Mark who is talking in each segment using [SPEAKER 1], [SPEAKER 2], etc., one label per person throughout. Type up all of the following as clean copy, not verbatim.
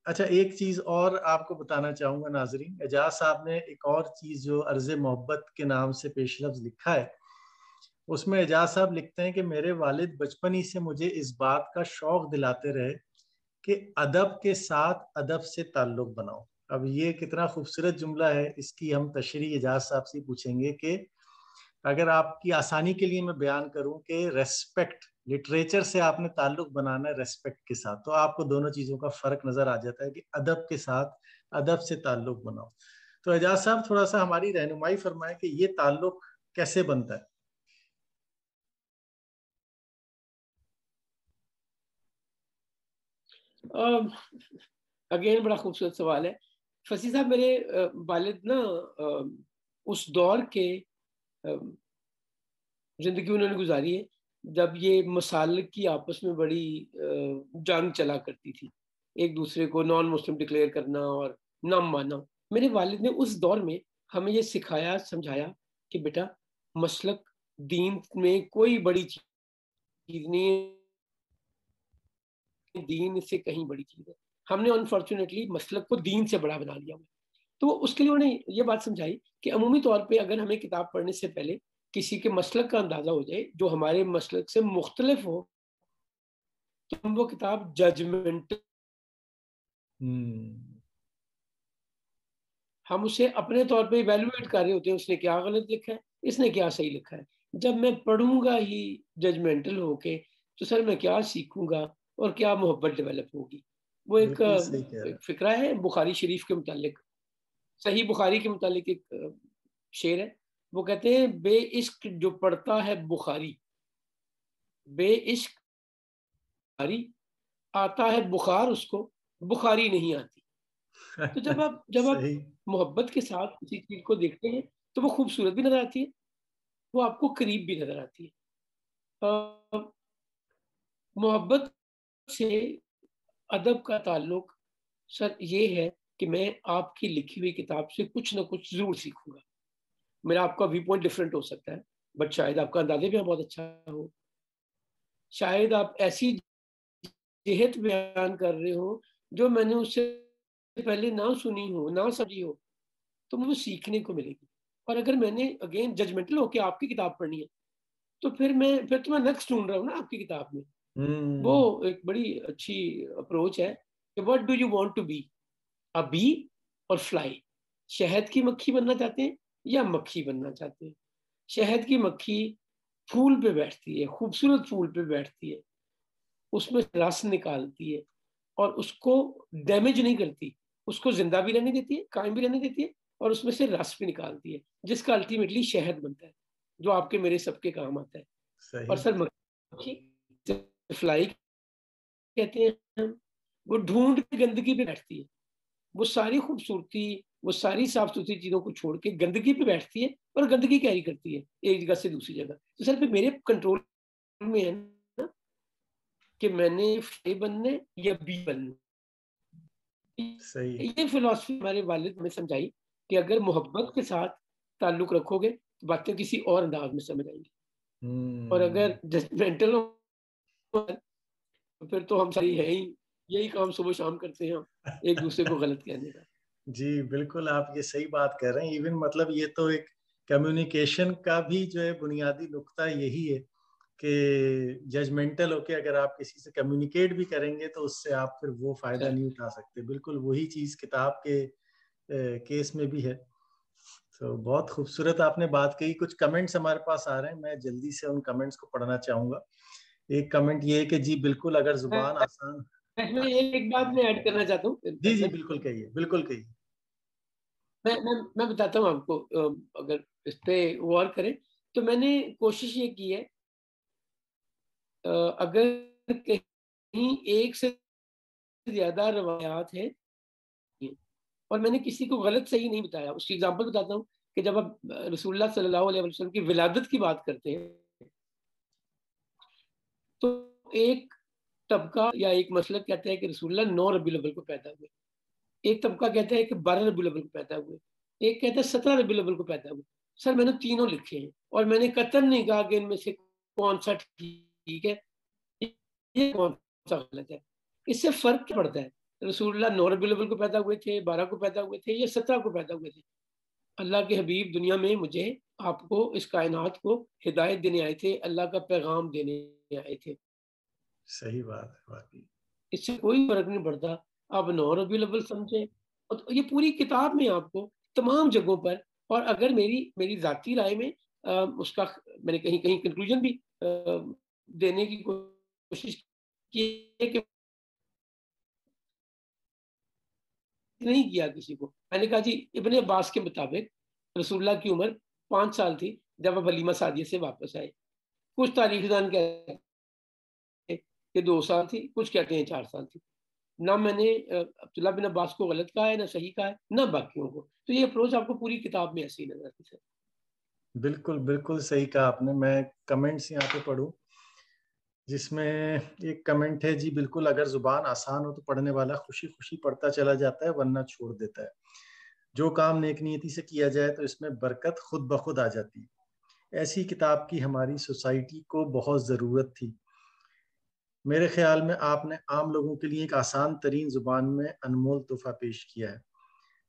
[SPEAKER 1] اچھا ایک چیز اور آپ کو بتانا چاہوں گا ناظرین، اعجاز صاحب نے ایک اور چیز جو عرض محبت کے نام سے پیش لفظ لکھا ہے، اس میں اعجاز صاحب لکھتے ہیں کہ میرے والد بچپن ہی سے مجھے اس بات کا شوق دلاتے رہے کہ ادب کے ساتھ ادب سے تعلق بناؤ۔ اب یہ کتنا خوبصورت جملہ ہے، اس کی ہم تشریح اعجاز صاحب سے پوچھیں گے کہ اگر آپ کی آسانی کے لیے میں بیان کروں کہ ریسپیکٹ، لٹریچر سے آپ نے تعلق بنانا ہے ریسپیکٹ کے ساتھ، تو آپ کو دونوں چیزوں کا فرق نظر آ جاتا ہے کہ ادب کے ساتھ ادب سے تعلق بناؤ۔ تو اعجاز صاحب تھوڑا سا ہماری رہنمائی فرمائیں کہ یہ تعلق کیسے بنتا ہے؟
[SPEAKER 2] اگین بڑا خوبصورت سوال ہے فصیح صاحب. میرے والد نا اس دور کے زندگی انہوں نے گزاری ہے جب یہ مسالک کی آپس میں بڑی جنگ چلا کرتی تھی، ایک دوسرے کو نان مسلم ڈکلیئر کرنا اور نہ ماننا. میرے والد نے اس دور میں ہمیں یہ سکھایا، سمجھایا کہ بیٹا مسلک دین میں کوئی بڑی چیز نہیں ہے، دین سے کہیں بڑی چیز ہے. ہم نے انفارچونیٹلی مسلک کو دین سے بڑا بنا لیا. تو اس کے لیے انہوں نے یہ بات سمجھائی کہ عمومی طور پہ اگر ہمیں کتاب پڑھنے سے پہلے کسی کے مسلک کا اندازہ ہو جائے جو ہمارے مسلک سے مختلف ہو تو ہم وہ کتاب ججمنٹ، ہم اسے اپنے طور پہ ایویلویٹ کر رہے ہوتے ہیں، اس نے کیا غلط لکھا ہے، اس نے کیا صحیح لکھا ہے. جب میں پڑھوں گا ہی ججمنٹل ہو کے تو سر میں کیا سیکھوں گا اور کیا محبت ڈیولپ ہوگی. وہ ایک
[SPEAKER 1] بالکل صحیح کہہ رہے ہیں.
[SPEAKER 2] فقرہ ہے بخاری شریف کے متعلق، صحیح بخاری کے متعلق ایک شعر ہے. وہ کہتے ہیں بے عشق جو پڑھتا ہے بخاری، بے عشق بخاری آتا ہے بخار اس کو بخاری نہیں آتی. تو جب آپ
[SPEAKER 1] صحیح.
[SPEAKER 2] محبت کے ساتھ کسی چیز کو دیکھتے ہیں تو وہ خوبصورت بھی نظر آتی ہے، وہ آپ کو قریب بھی نظر آتی ہے. محبت سے ادب کا تعلق سر یہ ہے کہ میں آپ کی لکھی ہوئی کتاب سے کچھ نہ کچھ ضرور سیکھوں گا. میرا آپ کا ویو پوائنٹ ڈفرینٹ ہو سکتا ہے، بٹ شاید آپ کا اندازے بھی بہت اچھا ہو، شاید آپ ایسی جہت بیان کر رہے ہو جو میں نے اس سے پہلے نہ سنی ہو، نہ سمجھی ہو، تو مجھے سیکھنے کو ملے گی. اور اگر میں نے اگین ججمنٹل ہو کے آپ کی کتاب پڑھنی ہے تو پھر تو میں نیکسٹ ڈھونڈ رہا ہوں نا آپ کی کتاب میں. وہ ایک بڑی اچھی اپروچ ہے کہ what do you want to be, a bee اور فلائی. شہد کی مکھی بننا چاہتے ہیں یا مکھی بننا چاہتے ہیں؟ شہد کی مکھی پھول پہ بیٹھتی ہے، خوبصورت پھول پہ بیٹھتی ہے، اس میں رس نکالتی ہے اور اس کو ڈیمیج نہیں کرتی، اس کو زندہ بھی رہنے دیتی ہے، قائم بھی رہنے دیتی ہے، اور اس میں سے رس بھی نکالتی ہے جس کا الٹیمیٹلی شہد بنتا ہے جو آپ کے میرے سب کے کام آتا ہے. اور سر مکھی فلائی کہتے ہیں وہ ڈھونڈ کے گندگی پہ بیٹھتی ہے، وہ ساری خوبصورتی، وہ ساری صاف ستھری چیزوں کو چھوڑ کے گندگی پہ بیٹھتی ہے اور گندگی کیری کرتی ہے ایک جگہ سے دوسری جگہ. تو سر پھر میرے کنٹرول میں ہے نا کہ میں نے فلائی بننا یا بی بننا. یہ فلسفی ہمارے والد نے سمجھائی کہ اگر محبت کے ساتھ تعلق رکھو گے تو باتیں کسی اور انداز میں سمجھ آئیں گی، اور اگر ججمنٹل ہو پھر تو ہم ساری ہے ہی یہی کام صبح شام کرتے ہیں ایک دوسرے کو غلط کہنے کا.
[SPEAKER 1] جی بالکل آپ یہ صحیح بات کہہ رہے ہیں. ایون مطلب یہ تو ایک کمیونیکیشن کا بھی جو ہے بنیادی نقطہ یہی ہے کہ ججمنٹل ہو کے اگر آپ کسی سے کمیونیکیٹ بھی کریں گے تو اس سے آپ پھر وہ فائدہ نہیں اٹھا سکتے. بالکل وہی چیز کتاب کے کیس میں بھی ہے. تو بہت خوبصورت آپ نے بات کہی. کچھ کمنٹس ہمارے پاس آ رہے ہیں، میں جلدی سے ان کمنٹس کو پڑھنا چاہوں گا. ایک کمنٹ یہ ہے کہ جی بالکل اگر زبان آسان،
[SPEAKER 2] میں ایک بات میں ایڈ کرنا چاہتا ہوں.
[SPEAKER 1] جی جی بالکل کہیے، بالکل کہیے.
[SPEAKER 2] میں بتاتا ہوں آپ کو، اگر اس پہ غور کریں تو میں نے کوشش یہ کی ہے اگر کہیں ایک سے زیادہ روایات ہیں اور میں نے کسی کو غلط صحیح نہیں بتایا. اس کی اگزامپل بتاتا ہوں کہ جب آپ رسول اللہ صلی اللہ علیہ وسلم کی ولادت کی بات کرتے ہیں تو ایک طبقہ یا ایک مسلک کہتا ہے کہ رسول اللہ 9 ربیع الاول کو پیدا ہوئے، ایک طبقہ کہتا ہے کہ 12 ربیع الاول کو پیدا ہوئے، ایک کہتا ہے 17 ربیع الاول کو پیدا ہوئے. سر میں نے تینوں لکھے ہیں اور میں نے قطعاً نہیں کہا کہ ان میں سے کون سا ٹھیک ہے یہ کون سا غلط ہے. اس سے فرق کیا پڑتا ہے؟ رسول اللہ 9 ربیع الاول کو پیدا ہوئے تھے، 12 کو پیدا ہوئے تھے یا 17 کو پیدا ہوئے تھے؟ اللہ کے حبیب دنیا میں مجھے آپ کو اس کائنات کو ہدایت دینے آئے تھے، اللہ کا پیغام دینے آئے تھے.
[SPEAKER 1] صحیح بات ہے واقعی.
[SPEAKER 2] اس سے کوئی فرق نہیں پڑتا آپ 9 ربیع الاول سمجھیں. یہ پوری کتاب میں آپ کو تمام جگہوں پر، اور اگر میری ذاتی رائے میں اس کا میں نے کہیں کہیں کنکلوژن بھی دینے کی کوشش کی ہے کہ نہیں کیا کسی کو. میں نے کہا جی ابن عباس کے مطابق رسول اللہ کی عمر 5 سال تھی جب آپ حلیمہ سعدیہ سے واپس آئے. کچھ تاریخ دان کہتے ہیں کہ 2 سال تھی، کچھ کہتے ہیں 4 سال تھی. نہ میں نے عبداللہ بن عباس کو غلط کہا ہے، نہ صحیح کہا ہے، نہ باقیوں کو. تو یہ اپروچ آپ کو پوری کتاب میں ایسی نظر آتی ہے.
[SPEAKER 1] بالکل بالکل صحیح کہا آپ نے. میں کمنٹس یہاں پہ پڑھوں جس میں ایک کمنٹ ہے، جی بالکل، اگر زبان آسان ہو تو پڑھنے والا خوشی خوشی پڑھتا چلا جاتا ہے ورنہ چھوڑ دیتا ہے. جو کام نیک نیتی سے کیا جائے تو اس میں برکت خود بخود آ جاتی ہے. ایسی کتاب کی ہماری سوسائٹی کو بہت ضرورت تھی. میرے خیال میں آپ نے عام لوگوں کے لیے ایک آسان ترین زبان میں انمول تحفہ پیش کیا ہے.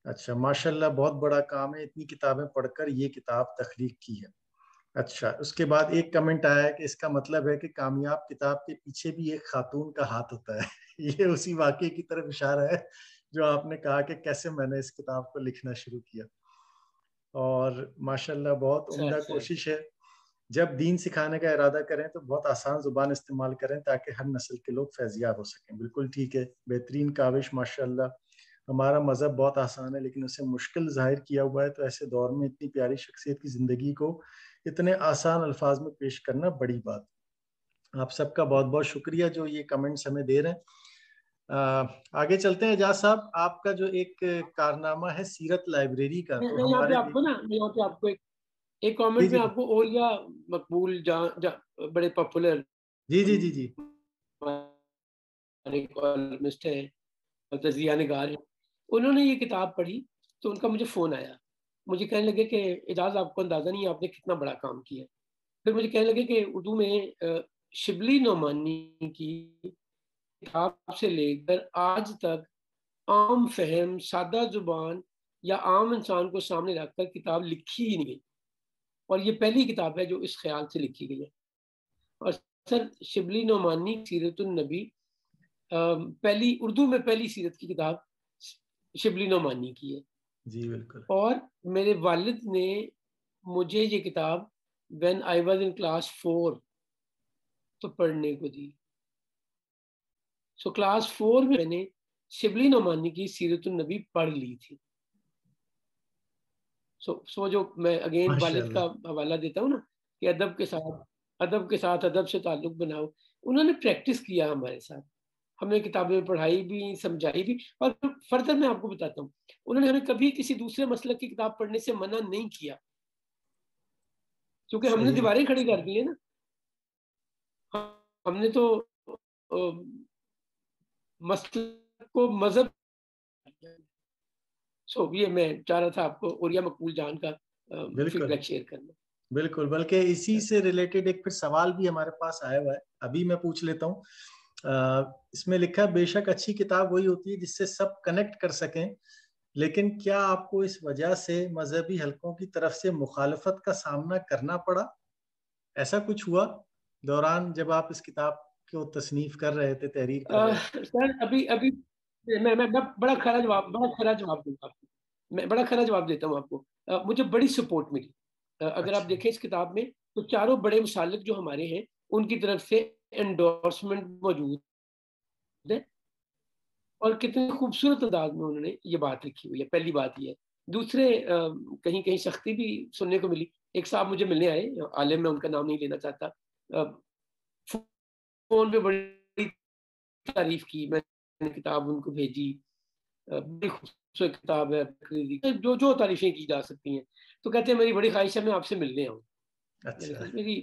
[SPEAKER 1] اچھا، ماشاءاللہ، بہت بڑا کام ہے اتنی کتابیں پڑھ کر یہ کتاب تخلیق کی ہے. اچھا، اس کے بعد ایک کمنٹ آیا ہے کہ اس کا مطلب ہے کہ کامیاب کتاب کے پیچھے بھی ایک خاتون کا ہاتھ ہوتا ہے. یہ اسی واقعے کی طرف اشارہ ہے جو آپ نے کہا کہ کیسے میں نے اس کتاب کو لکھنا شروع کیا. اور ماشاءاللہ بہت عمدہ کوشش ہے. جب دین سکھانے کا ارادہ کریں تو بہت آسان زبان استعمال کریں تاکہ ہر نسل کے لوگ فیضیاب ہو سکیں. بالکل ٹھیک ہے، بہترین کاوش. ماشاءاللہ، ہمارا مذہب بہت آسان ہے لیکن اسے مشکل ظاہر کیا ہوا ہے، تو ایسے دور میں اتنی پیاری شخصیت کی زندگی کو اتنے آسان الفاظ میں پیش کرنا بڑی بات. آپ سب کا بہت بہت شکریہ جو یہ کمنٹس ہمیں دے رہے ہیں. آگے چلتے ہیں. اعجاز صاحب، آپ کا جو ایک کارنامہ ہے سیرت لائبریری کا، تو
[SPEAKER 2] یہاں پہ
[SPEAKER 1] ہمارے
[SPEAKER 2] آپ کو نا، یہاں پہ آپ کو ایک
[SPEAKER 1] جی
[SPEAKER 2] کامنٹ
[SPEAKER 1] جی
[SPEAKER 2] میں آپ کو اولیا مقبول بڑے پاپولر
[SPEAKER 1] جی جی جی جی
[SPEAKER 2] کالمسٹ ہے، تجزیہ نگار ہے، انہوں نے یہ کتاب پڑھی تو ان کا مجھے فون آیا. مجھے کہنے لگے کہ اعجاز آپ کو اندازہ نہیں ہے آپ نے کتنا بڑا کام کیا. پھر مجھے کہنے لگے کہ اردو میں شبلی نعمانی کی کتاب سے لے کر آج تک عام فہم، سادہ زبان یا عام انسان کو سامنے رکھ کر کتاب لکھی ہی نہیں گئی، اور یہ پہلی کتاب ہے جو اس خیال سے لکھی گئی ہے. اور سر شبلی نعمانی سیرت النبی پہلی اردو میں پہلی سیرت کی کتاب شبلی نعمانی کی ہے.
[SPEAKER 1] جی بالکل.
[SPEAKER 2] اور میرے والد نے مجھے یہ کتاب when I was in class 4 تو پڑھنے کو دی. سو کلاس 4 میں نے شبلی نعمانی کی سیرت النبی پڑھ لی تھی. سو جو میں اگین والد کا حوالہ دیتا ہوں نا کہ ادب کے ساتھ ادب سے تعلق بناؤ، انہوں نے پریکٹس کیا ہمارے ساتھ. ہمیں کتابیں پڑھائی بھی، سمجھائی بھی. اور فردر میں آپ کو بتاتا ہوں، انہوں نے ہمیں کبھی کسی دوسرے مسلک کی کتاب پڑھنے سے منع نہیں کیا، کیونکہ ہم نے دیواریں کھڑی کر دی ہیں نا. ہم نے تو مسلک کو مذہب. یہ میں چاہ رہا تھا آپ کو اوریا مقبول جان کا فیڈ بیک شیئر کرنا.
[SPEAKER 1] بالکل، بلکہ اسی سے ریلیٹڈ ایک پھر سوال بھی ہمارے پاس آیا ہوا ہے، ابھی میں پوچھ لیتا ہوں. اس میں لکھا ہے، بے شک اچھی کتاب وہی ہوتی ہے جس سے سب کنیکٹ کر سکیں، لیکن کیا آپ کو اس وجہ سے مذہبی حلقوں کی طرف سے مخالفت کا سامنا کرنا پڑا؟ ایسا کچھ ہوا دوران جب آپ اس کتاب کو تصنیف کر رہے تھے، تحریر کر رہے تھے؟
[SPEAKER 2] سر ابھی میں بڑا کھرا جواب دوں گا. میں بڑا کھرا جواب دیتا ہوں آپ کو. مجھے بڑی سپورٹ ملی. اگر آپ دیکھیں اس کتاب میں تو چاروں بڑے مسالک جو ہمارے ہیں ان کی طرف سے انڈورسمنٹ موجود ہے، اور کتنے خوبصورت انداز میں انہوں نے یہ بات لکھی ہوئی ہے. پہلی بات یہ ہے. دوسرے کہیں کہیں سختی بھی سننے کو ملی. ایک صاحب مجھے ملنے آئے، عالم میں ان کا نام نہیں لینا چاہتا، فون پہ بڑی تعریف کی. میں نے کتاب ان کو بھیجی، بڑی خوبصورت کتاب ہے، جو تعریفیں کی جا سکتی ہیں. تو کہتے ہیں میری بڑی خواہش ہے میں آپ سے ملنے آؤں. میری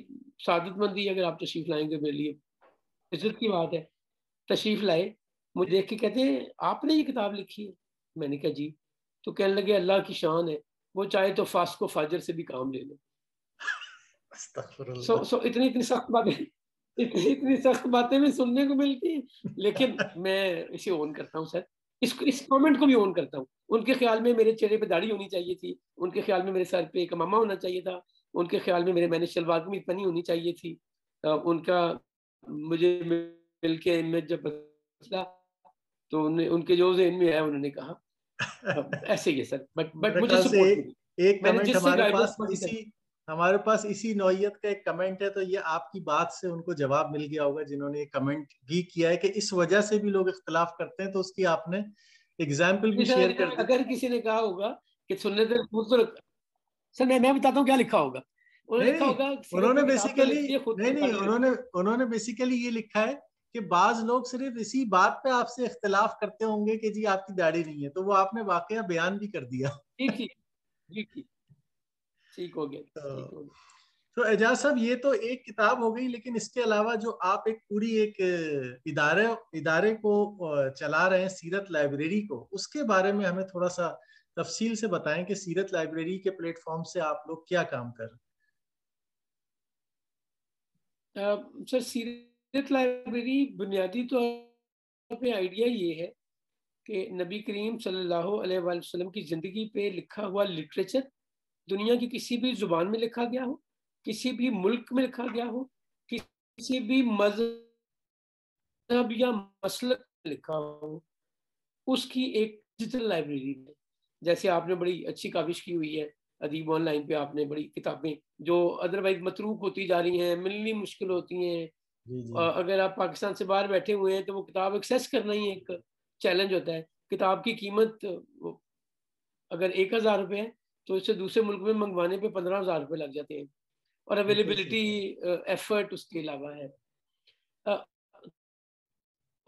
[SPEAKER 2] سعادت مندی اگر آپ تشریف لائیں گے، میرے لیے عزت کی بات ہے. تشریف لائے، مجھے دیکھ کے کہتے ہیں آپ نے یہ کتاب لکھی ہے؟ میں نے کہا جی. تو کہنے لگے اللہ کی شان ہے، وہ چاہے تو فاسق و فاجر سے بھی کام لے لو. اتنی سخت باتیں میں سننے کو ملتی ہیں، لیکن میں اسے اون کرتا ہوں سر. اس کامنٹ کو بھی اون کرتا ہوں. ان کے خیال میں میرے چہرے پہ داڑھی ہونی چاہیے تھی, ان کے خیال میں میرے سر پہ ایک امامہ ہونا چاہیے تھا, ان کے خیال میں میں نے شلوار قمیض پہنی ہونی چاہیے تھی. ان کا مجھے مل کے ان میں جب مسئلہ تو ان کے جو ذہن میں ہے انہوں نے کہا ایسے ہی ہے سر, بٹ
[SPEAKER 1] میرے
[SPEAKER 2] مجھے
[SPEAKER 1] خیال سے
[SPEAKER 2] سپورٹ ملی.
[SPEAKER 1] ایک
[SPEAKER 2] میں نے
[SPEAKER 1] کمنٹ
[SPEAKER 2] جس سے
[SPEAKER 1] ہمارے پاس اسی نوعیت کا ایک کمنٹ ہے, تو یہ آپ کی بات سے ان کو جواب مل گیا ہوگا جنہوں نے یہ کمنٹ بھی کیا ہے کہ اس وجہ سے بھی لوگ اختلاف کرتے ہیں, تو اس کی آپ نے ایگزامپل بھی شیئر کر دی.
[SPEAKER 2] اگر کسی نے کہا ہوگا کہ سنت سر میں بتاتا ہوں کیا لکھا ہوگا. انہوں نے لکھا ہوگا
[SPEAKER 1] انہوں
[SPEAKER 2] سیرت
[SPEAKER 1] نے
[SPEAKER 2] کی کتاب تو
[SPEAKER 1] بیسیکلی
[SPEAKER 2] لکھی ہے خود
[SPEAKER 1] نہیں انہوں نے بیسیکلی یہ لکھا ہے کہ بعض لوگ صرف اسی بات پہ آپ سے اختلاف کرتے ہوں گے کہ جی آپ کی داڑھی نہیں ہے, تو وہ آپ نے واقعہ بیان بھی کر دیا.
[SPEAKER 2] ٹھیک ہو گیا.
[SPEAKER 1] تو اعجاز صاحب یہ تو ایک کتاب ہو گئی, لیکن اس کے علاوہ جو آپ ایک پوری ایک ادارے کو چلا رہے ہیں, سیرت لائبریری کو, اس کے بارے میں ہمیں تھوڑا سا تفصیل سے بتائیں کہ سیرت لائبریری کے پلیٹ فارم سے آپ لوگ کیا کام کر رہے ہیں.
[SPEAKER 2] سر سیرت لائبریری بنیادی طور پہ آئیڈیا یہ ہے کہ نبی کریم صلی اللہ علیہ وآلہ وسلم کی زندگی پہ لکھا ہوا لٹریچر دنیا کی کسی بھی زبان میں لکھا گیا ہو, کسی بھی ملک میں لکھا گیا ہو, کسی بھی مذہب یا مسلک میں لکھا ہو, اس کی ایک ڈیجیٹل لائبریری ہے. جیسے آپ نے بڑی اچھی کاوش کی ہوئی ہے ادیب آن لائن پہ, آپ نے بڑی کتابیں جو ادروائز متروک ہوتی جا رہی ہیں, ملنی مشکل ہوتی ہیں, اگر آپ پاکستان سے باہر بیٹھے ہوئے ہیں تو وہ کتاب ایکسیس کرنا ہی ایک چیلنج ہوتا ہے. کتاب کی قیمت اگر 1000 روپے ہے تو اسے دوسرے ملک میں منگوانے پہ 15,000 روپے لگ جاتے ہیں, اور اویلیبلٹی ایفرٹ اس کے علاوہ ہے.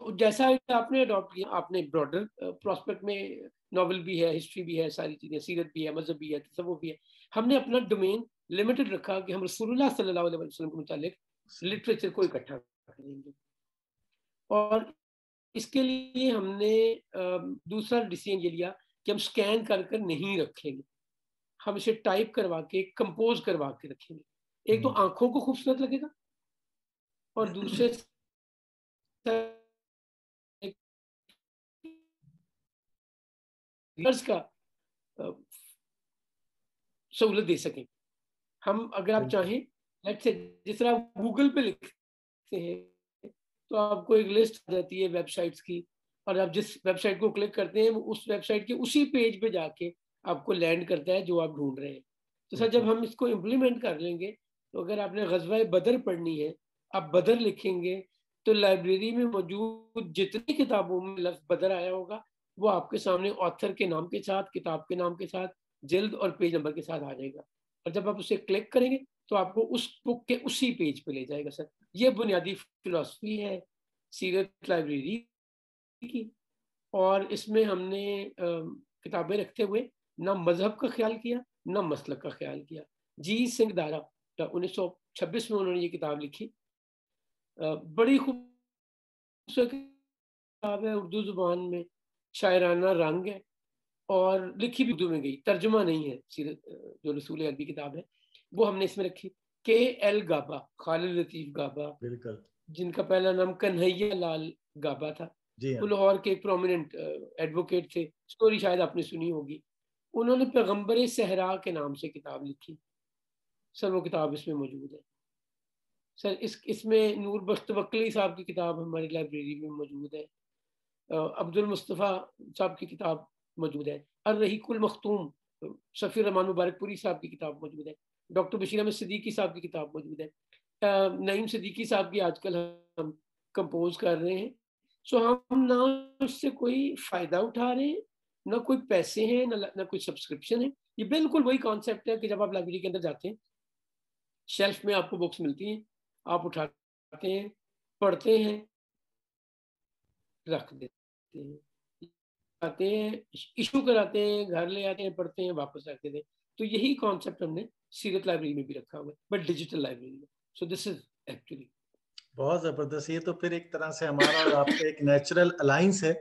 [SPEAKER 2] جیسا آپ نے اڈاپٹ کیا, آپ نے براڈر پراسپیکٹ میں ناول بھی ہے, ہسٹری بھی ہے, ساری چیزیں, سیرت بھی ہے, مذہب بھی ہے, تصوف بھی ہے. ہم نے اپنا ڈومین لمیٹڈ رکھا کہ ہم رسول اللہ صلی اللہ علیہ وسلم کے متعلق لٹریچر کو اکٹھا کریں گے, اور اس کے لیے ہم نے دوسرا ڈیسیژن یہ لیا کہ ہم سکین کر کر نہیں رکھیں گے, ہم اسے ٹائپ کروا کے کمپوز کروا کے رکھیں گے. ایک تو آنکھوں کو خوبصورت لگے گا, اور دوسرے کا سہولت دے سکیں. ہم اگر آپ چاہیں جس طرح گوگل پہ لکھتے ہیں تو آپ کو ایک لسٹ آ جاتی ہے ویب سائٹس کی, اور آپ جس ویب سائٹ کو کلک کرتے ہیں اس ویب سائٹ کے اسی پیج پہ جا کے آپ کو لینڈ کرتا ہے جو آپ ڈھونڈ رہے ہیں. تو سر جب ہم اس کو امپلیمنٹ کر لیں گے تو اگر آپ نے غزوہ بدر پڑھنی ہے, آپ بدر لکھیں گے تو لائبریری میں موجود جتنی کتابوں میں لفظ بدر آیا ہوگا وہ آپ کے سامنے آتھر کے نام کے ساتھ, کتاب کے نام کے ساتھ, جلد اور پیج نمبر کے ساتھ آ جائے گا. اور جب آپ اسے کلک کریں گے تو آپ کو اس بک کے اسی پیج پہ لے جائے گا. سر یہ بنیادی فلسفی ہے سیرت لائبریری کی, اور اس میں ہم نے کتابیں رکھتے ہوئے نہ مذہب کا خیال کیا نہ مسلک کا خیال کیا. جی سنگھ دارا 1926 میں انہوں نے یہ کتاب لکھی, بڑی خوبصورت کتاب ہے, اردو زبان میں شاعرانہ رنگ ہے, اور لکھی بھی اردو میں گئی, ترجمہ نہیں ہے. سیرت جو رسول عربی کتاب ہے وہ ہم نے اس میں رکھی. KL گابا, خالد لطیف گابا,
[SPEAKER 1] بالکل,
[SPEAKER 2] جن کا پہلا نام کنہیا لال گابا تھا, وہ لاہور کے ایک پرومیننٹ ایڈوکیٹ تھے, سٹوری شاید آپ نے سنی ہوگی. انہوں نے پیغمبر صحرا کے نام سے کتاب لکھی. سر وہ کتاب اس میں موجود ہے. سر اس میں نور بخت وکلی صاحب کی کتاب ہماری لائبریری میں موجود ہے. عبد المصطفیٰ صاحب کی کتاب موجود ہے. الرحیق المختوم شفیع الرحمان مبارک پوری صاحب کی کتاب موجود ہے. ڈاکٹر بشیر احمد صدیقی صاحب کی کتاب موجود ہے. نعیم صدیقی صاحب کی آج کل ہم کمپوز کر رہے ہیں. سو ہم نہ اس سے کوئی فائدہ اٹھا رہے ہیں, نہ کوئی پیسے ہیں, نہ کوئی سبسکرپشن ہے. یہ بالکل وہی کانسیپٹ ہے کہ جب آپ لائبریری کے اندر جاتے ہیں, شیلف میں آپ کو بکس ملتی ہیں, آپ اٹھاتے ہیں, پڑھتے ہیں, رکھ دیتے ہیں, آتے ہیں, ایشو کراتے ہیں, گھر لے آتے ہیں, پڑھتے ہیں, واپس رکھ دیتے ہیں. تو یہی کانسیپٹ ہم نے سیرت لائبریری میں بھی رکھا ہوا ہے, بٹ ڈیجیٹل لائبریری میں. سو دس از ایکچولی
[SPEAKER 1] بہت زبردست. یہ تو پھر ایک طرح سے ہمارا اور آپ کا ایک نیچرل الائنس ہے,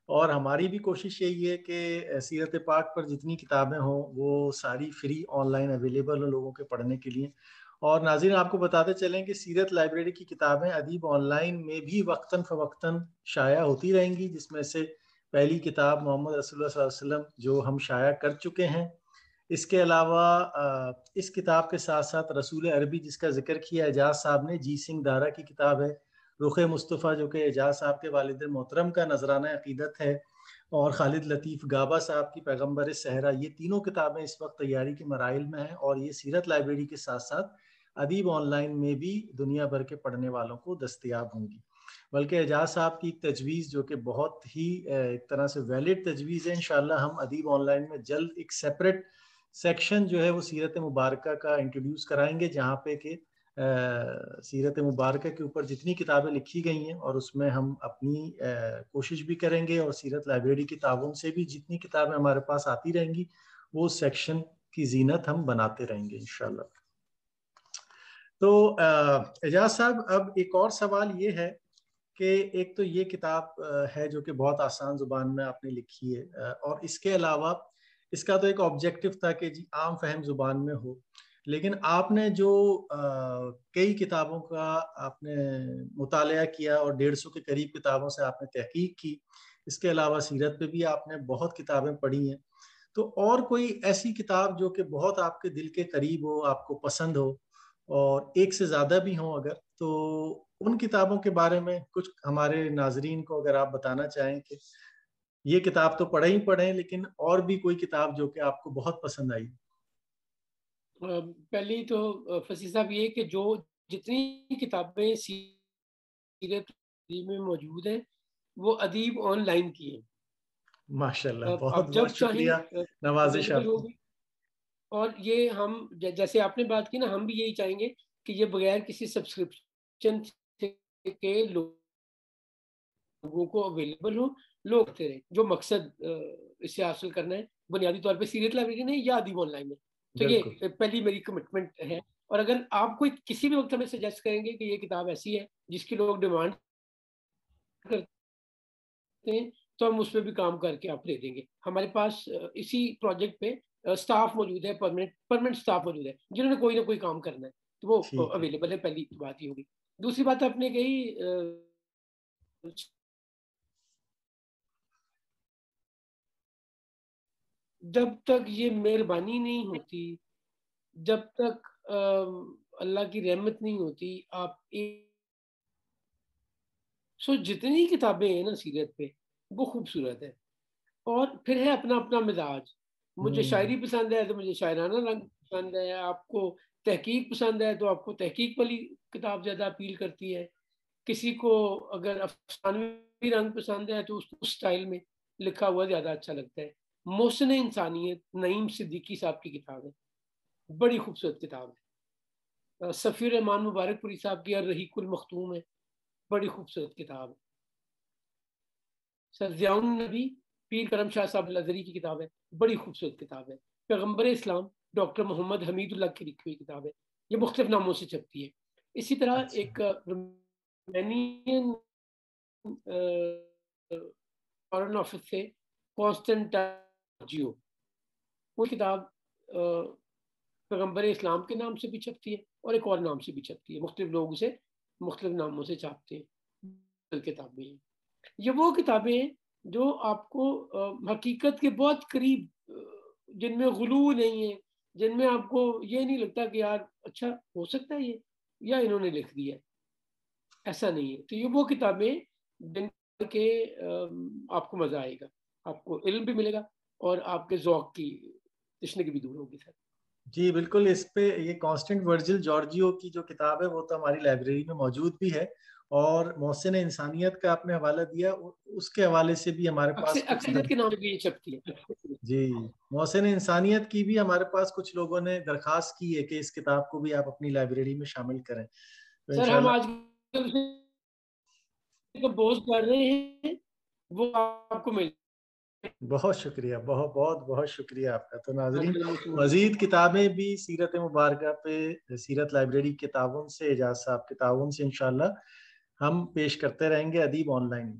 [SPEAKER 1] اور ہماری بھی کوشش یہی ہے کہ سیرت پاک پر جتنی کتابیں ہوں وہ ساری فری آن لائن اویلیبل ہوں لوگوں کے پڑھنے کے لیے. اور ناظرین آپ کو بتاتے چلیں کہ سیرت لائبریری کی کتابیں ادیب آن لائن میں بھی وقتاً فوقتاً شائع ہوتی رہیں گی, جس میں سے پہلی کتاب محمد رسول اللہ صلی اللہ علیہ وسلم جو ہم شائع کر چکے ہیں. اس کے علاوہ اس کتاب کے ساتھ ساتھ رسول عربی جس کا ذکر کیا اعجاز صاحب نے، جی سنگھ دارا کی کتاب ہے. رخ مصطفیٰ جو کہ اعجاز صاحب کے والد محترم کا نذرانہ عقیدت ہے، اور خالد لطیف گابا صاحب کی پیغمبر صحرا. یہ تینوں کتابیں اس وقت تیاری کے مراحل میں ہیں، اور یہ سیرت لائبریری کے ساتھ ساتھ ادیب آن لائن میں بھی دنیا بھر کے پڑھنے والوں کو دستیاب ہوں گی. بلکہ اعجاز صاحب کی تجویز جو کہ بہت ہی ایک طرح سے ویلڈ تجویز ہے، انشاءاللہ ہم ادیب آن لائن میں جلد ایک سیپریٹ سیکشن جو ہے وہ سیرت مبارکہ کا انٹروڈیوس کرائیں گے، جہاں پہ کہ سیرت مبارکہ کے اوپر جتنی کتابیں لکھی گئی ہیں، اور اس میں ہم اپنی کوشش بھی کریں گے، اور سیرت لائبریری کی تعاون سے بھی جتنی کتابیں ہمارے پاس آتی رہیں گی وہ سیکشن کی زینت ہم بناتے رہیں گے انشاءاللہ. تو اعجاز صاحب اب ایک اور سوال یہ ہے کہ ایک تو یہ کتاب ہے جو کہ بہت آسان زبان میں آپ نے لکھی ہے، اور اس کے علاوہ اس کا تو ایک آبجیکٹو تھا کہ جی عام فہم زبان میں ہو، لیکن آپ نے جو کئی کتابوں کا آپ نے مطالعہ کیا اور 150 کے قریب کتابوں سے آپ نے تحقیق کی، اس کے علاوہ سیرت پہ بھی آپ نے بہت کتابیں پڑھی ہیں، تو اور کوئی ایسی کتاب جو کہ بہت آپ کے دل کے قریب ہو، آپ کو پسند ہو، اور ایک سے زیادہ بھی ہوں اگر، تو ان کتابوں کے بارے میں کچھ ہمارے ناظرین کو اگر آپ بتانا چاہیں کہ یہ کتاب تو پڑھیں لیکن اور بھی کوئی کتاب جو کہ آپ کو بہت پسند آئی.
[SPEAKER 2] پہلی تو فصیح صاحب یہ کہ جو جتنی کتابیں سیرت میں موجود ہیں وہ ادیب آن لائن کی ہیں.
[SPEAKER 1] ماشاءاللہ، بہت
[SPEAKER 2] آپ جب
[SPEAKER 1] بہت شکریہ، نوازش آپ کی.
[SPEAKER 2] اور یہ ہم جیسے آپ نے بات کی نا، ہم بھی یہی چاہیں گے کہ یہ بغیر کسی سبسکرپشن کے لوگوں کو اویلیبل ہو، لوگ کرتے رہیں. جو مقصد اس سے حاصل کرنا ہے بنیادی طور پہ سیرت لائبریری نہیں یا ادیب آن لائن ہے. تو یہ پہلی میری کمٹمنٹ ہے. اور اگر آپ کوئی کسی بھی وقت ہمیں سجیسٹ کریں گے کہ یہ کتاب ایسی ہے جس کی لوگ ڈیمانڈ کرتے ہیں تو ہم اس پہ بھی کام کر کے آپ دے دیں گے. ہمارے پاس اسی پروجیکٹ پہ سٹاف موجود ہے، پرماننٹ سٹاف موجود ہے جنہوں نے کوئی نہ کوئی کام کرنا ہے، تو وہ اویلیبل ہے. پہلی بات یہ ہوگی. دوسری بات آپ نے کہی جب تک یہ مہربانی نہیں ہوتی، جب تک اللہ کی رحمت نہیں ہوتی، آپ جتنی کتابیں ہیں نا سیرت پہ وہ خوبصورت ہے. اور پھر ہے اپنا اپنا مزاج. مجھے شاعری پسند ہے تو مجھے شاعرانہ رنگ پسند ہے، آپ کو تحقیق پسند ہے تو آپ کو تحقیق والی کتاب زیادہ اپیل کرتی ہے. کسی کو اگر افسانوی رنگ پسند ہے تو اس کو اسٹائل میں لکھا ہوا زیادہ اچھا لگتا ہے. محسن انسانیت نعیم صدیقی صاحب کی کتاب ہے، بڑی خوبصورت کتاب ہے. صفی الرحمان مبارک پوری صاحب کی الرحیق المختوم ہے، بڑی خوبصورت کتاب ہے. سر ضیاء النبی پیر کرم شاہ صاحب الازہری کی کتاب ہے، بڑی خوبصورت کتاب ہے. پیغمبر اسلام ڈاکٹر محمد حمید اللہ کی لکھی ہوئی کتاب ہے، یہ مختلف ناموں سے چھپتی ہے. اسی طرح ایک رومینین فارن آفس سے کانسٹنٹاجیو، وہ کتاب پیغمبر اسلام کے نام سے بھی چھپتی ہے اور ایک اور نام سے بھی چھپتی ہے. مختلف لوگ اسے مختلف ناموں سے چھاپتے ہیں. کتابیں ہیں یہ وہ کتابیں ہیں جو آپ کو حقیقت کے بہت قریب، جن میں غلو نہیں ہے، جن میں آپ کو یہ نہیں لگتا کہ یار اچھا ہو سکتا ہے یہ یا انہوں نے لکھ دیا ہے، ایسا نہیں ہے. تو یہ وہ کتابیں جن کے آپ کو مزہ آئے گا، آپ کو علم بھی ملے گا اور آپ کے ذوق کی تشنگی بھی دور ہوگی. سر
[SPEAKER 1] جی بالکل، اس پہ یہ کانسٹنٹ ورجل جارجیو کی جو کتاب ہے وہ تو ہماری لائبریری میں موجود بھی ہے، اور محسن انسانیت کا آپ نے حوالہ دیا، اس کے حوالے سے بھی ہمارے پاس
[SPEAKER 2] اکثریت کے نام بھی یہ چھپتی ہے.
[SPEAKER 1] جی محسن انسانیت کی بھی ہمارے پاس کچھ لوگوں نے درخواست کی ہے کہ اس کتاب کو بھی آپ اپنی لائبریری میں شامل کریں.
[SPEAKER 2] سر ہم آج بوز کر رہے ہیں، وہ آپ کو مل.
[SPEAKER 1] بہت شکریہ، بہت شکریہ آپ کا. تو ناظرین مزید کتابیں بھی سیرت مبارکہ پہ سیرت لائبریری کے تعاون سے، اعجاز صاحب کے تعاون سے انشاءاللہ ہم پیش کرتے رہیں گے ادیب آن لائن.